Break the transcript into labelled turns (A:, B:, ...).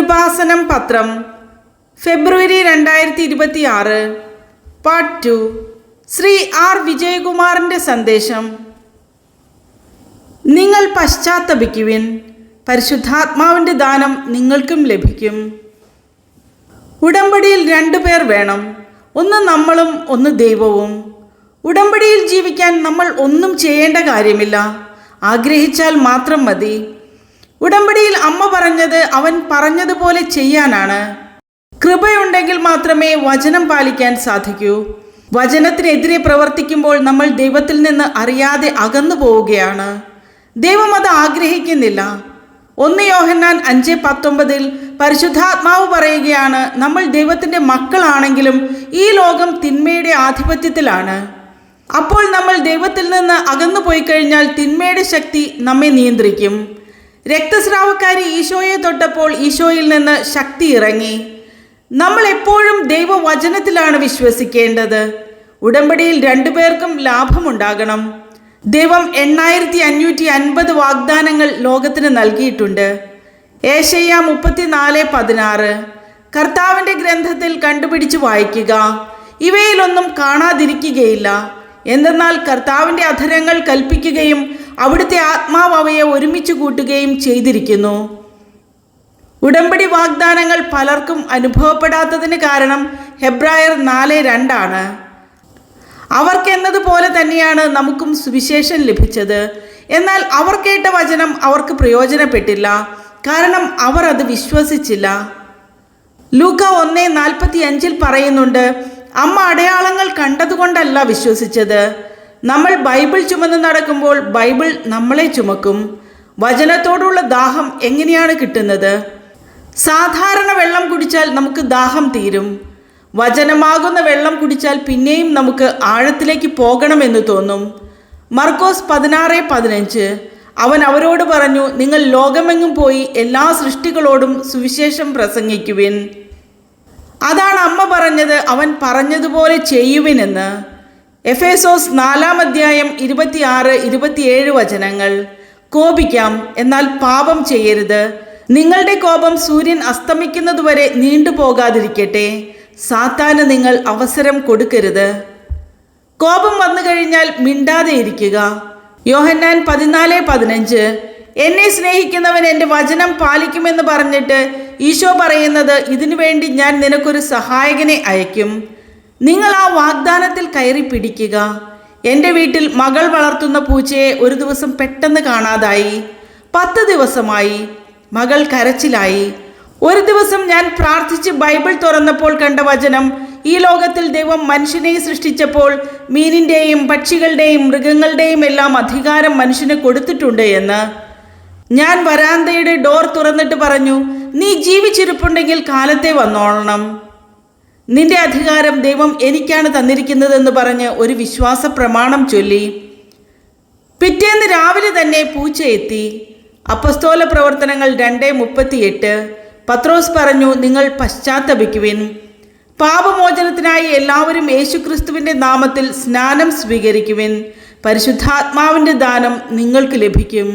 A: കൃപാസനം പത്രം ഫെബ്രുവരി 2026 part 2 Shri R വിജയകുമാറിൻ്റെ സന്ദേശം. നിങ്ങൾ പശ്ചാത്തപിക്കുവിൻ, പരിശുദ്ധാത്മാവിൻ്റെ ദാനം നിങ്ങൾക്കും ലഭിക്കും. ഉടമ്പടിയിൽ 2 പേർ വേണം, ഒന്ന് നമ്മളും ഒന്ന് ദൈവവും. ഉടമ്പടിയിൽ ജീവിക്കാൻ നമ്മൾ ഒന്നും ചെയ്യേണ്ട കാര്യമില്ല, ആഗ്രഹിച്ചാൽ മാത്രം മതി. ഉടമ്പടിയിൽ അമ്മ പറഞ്ഞത് അവൻ പറഞ്ഞതുപോലെ ചെയ്യാനാണ്. കൃപയുണ്ടെങ്കിൽ മാത്രമേ വചനം പാലിക്കാൻ സാധിക്കൂ. വചനത്തിനെതിരെ പ്രവർത്തിക്കുമ്പോൾ നമ്മൾ ദൈവത്തിൽ നിന്ന് അറിയാതെ അകന്നു പോവുകയാണ്. ദൈവം അത് ആഗ്രഹിക്കുന്നില്ല. 1 യോഹന്നാൻ 5:19 പരിശുദ്ധാത്മാവ് പറയുകയാണ്, നമ്മൾ ദൈവത്തിൻ്റെ മക്കളാണെങ്കിലും ഈ ലോകം തിന്മയുടെ ആധിപത്യത്തിലാണ്. അപ്പോൾ നമ്മൾ ദൈവത്തിൽ നിന്ന് അകന്നു പോയി കഴിഞ്ഞാൽ തിന്മയുടെ ശക്തി നമ്മെ നിയന്ത്രിക്കും. രക്തസ്രാവക്കാരി ഈശോയെ തൊട്ടപ്പോൾ ഈശോയിൽ നിന്ന് ശക്തി ഇറങ്ങി. നമ്മൾ എപ്പോഴും ദൈവവചനത്തിലാണ് വിശ്വസിക്കേണ്ടത്. ഉടമ്പടിയിൽ 2 പേർക്കും ലാഭമുണ്ടാകണം. ദൈവം 8550 വാഗ്ദാനങ്ങൾ ലോകത്തിന് നൽകിയിട്ടുണ്ട്. ഏശയ്യ 34:16 കർത്താവിൻ്റെ ഗ്രന്ഥത്തിൽ കണ്ടുപിടിച്ച് വായിക്കുക, ഇവയിലൊന്നും കാണാതിരിക്കുകയില്ല. എന്തെന്നാൽ കർത്താവിൻ്റെ അധരങ്ങൾ കൽപ്പിക്കുകയും അവിടുത്തെ ആത്മാവ് അവയെ ഒരുമിച്ച് കൂട്ടുകയും ചെയ്തിരിക്കുന്നു. ഉടമ്പടി വാഗ്ദാനങ്ങൾ പലർക്കും അനുഭവപ്പെടാത്തതിന് കാരണം ഹെബ്രായർ 4:2 അവർക്കെന്നതുപോലെ തന്നെയാണ് നമുക്കും സുവിശേഷം ലഭിച്ചത്. എന്നാൽ അവർ കേട്ട വചനം അവർക്ക് പ്രയോജനപ്പെട്ടില്ല, കാരണം അവർ അത് വിശ്വസിച്ചില്ല. ലൂക്ക 1:45 പറയുന്നുണ്ട്, അമ്മ അടയാളങ്ങൾ കണ്ടതുകൊണ്ടല്ല വിശ്വസിച്ചത്. നമ്മൾ ബൈബിൾ ചുമന്ന് നടക്കുമ്പോൾ ബൈബിൾ നമ്മളെ ചുമക്കും. വചനത്തോടുള്ള ദാഹം എങ്ങനെയാണ് കിട്ടുന്നത്? സാധാരണ വെള്ളം കുടിച്ചാൽ നമുക്ക് ദാഹം തീരും. വചനമാകുന്ന വെള്ളം കുടിച്ചാൽ പിന്നെയും നമുക്ക് ആഴത്തിലേക്ക് പോകണമെന്ന് തോന്നും. മർക്കോസ് 16:15 അവൻ അവരോട് പറഞ്ഞു, നിങ്ങൾ ലോകമെങ്ങും പോയി എല്ലാ സൃഷ്ടികളോടും സുവിശേഷം പ്രസംഗിക്കുവിൻ. അതാണ് അമ്മ പറഞ്ഞത്, അവൻ പറഞ്ഞതുപോലെ ചെയ്യുവിനെന്ന്. എഫേസോസ് 4:26-27 വചനങ്ങൾ. കോപിക്കാം, എന്നാൽ പാപം ചെയ്യരുത്. നിങ്ങളുടെ കോപം സൂര്യൻ അസ്തമിക്കുന്നതുവരെ നീണ്ടുപോകാതിരിക്കട്ടെ. സാത്താന് നിങ്ങൾ അവസരം കൊടുക്കരുത്. കോപം വന്നു കഴിഞ്ഞാൽ മിണ്ടാതെ ഇരിക്കുക. യോഹന്നാൻ 14:15 എന്നെ സ്നേഹിക്കുന്നവൻ എൻ്റെ വചനം പാലിക്കുമെന്ന് പറഞ്ഞിട്ട് ഈശോ പറയുന്നത്, ഇതിനു വേണ്ടി ഞാൻ നിനക്കൊരു സഹായകനെ അയക്കും. നിങ്ങൾ ആ വാഗ്ദാനത്തിൽ കയറി പിടിക്കുക. എൻ്റെ വീട്ടിൽ മകൾ വളർത്തുന്ന പൂച്ചയെ ഒരു ദിവസം പെട്ടെന്ന് കാണാതായി. 10 ദിവസമായി. മകൾ കരച്ചിലായി. ഒരു ദിവസം ഞാൻ പ്രാർത്ഥിച്ച് ബൈബിൾ തുറന്നപ്പോൾ കണ്ട വചനം, ഈ ലോകത്തിൽ ദൈവം മനുഷ്യനെ സൃഷ്ടിച്ചപ്പോൾ മീനിൻ്റെയും പക്ഷികളുടെയും മൃഗങ്ങളുടെയും എല്ലാം അധികാരം മനുഷ്യന് കൊടുത്തിട്ടുണ്ട് എന്ന്. ഞാൻ വരാന്തയുടെ ഡോർ തുറന്നിട്ട് പറഞ്ഞു, നീ ജീവിച്ചിരിപ്പുണ്ടെങ്കിൽ കാലത്തെ വന്നോളണം. നിന്റെ അധികാരം ദൈവം എനിക്കാണ് തന്നിരിക്കുന്നതെന്ന് പറഞ്ഞ് ഒരു വിശ്വാസ പ്രമാണം ചൊല്ലി. പിറ്റേന്ന് രാവിലെ തന്നെ പൂച്ച എത്തി. അപ്പസ്തോല പ്രവർത്തനങ്ങൾ 2:38 പത്രോസ് പറഞ്ഞു, നിങ്ങൾ പശ്ചാത്തപിക്കുവിൻ. പാപമോചനത്തിനായി എല്ലാവരും യേശുക്രിസ്തുവിൻ്റെ നാമത്തിൽ സ്നാനം സ്വീകരിക്കുവിൻ. പരിശുദ്ധാത്മാവിൻ്റെ ദാനം നിങ്ങൾക്ക് ലഭിക്കും.